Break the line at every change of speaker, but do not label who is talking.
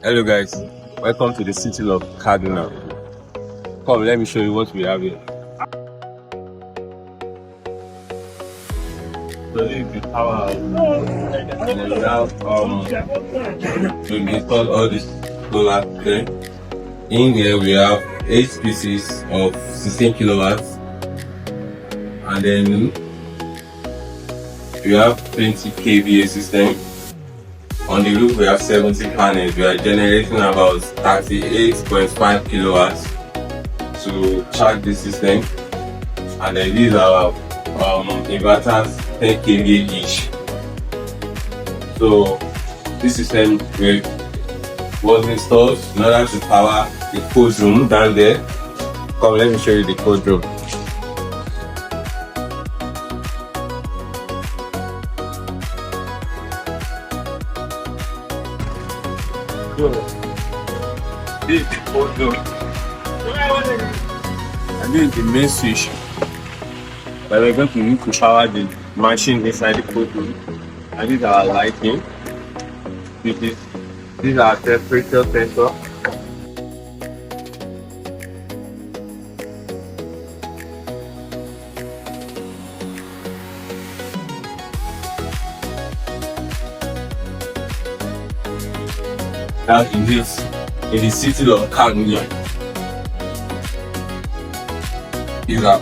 Hello guys, welcome to the city of Kaduna. Come, let me show you what we have here. So this is the power house. And then we have we installed all this solar there. In here we have 8 pieces of 16 kilowatts, and then we have 20 kVA system. On the roof we have 70 panels. We are generating about 38.5 kilowatts to charge the system, and then these are inverters 10 kVA each. So this system was installed in order to power the Coldroom down there. Come, let me show you the Coldroom. This is the Coldroom. And this is the main switch that we're going to use to power the machine inside the Coldroom. And these are our lighting. These are temperature sensor. That is in the city of Kaduna. Is that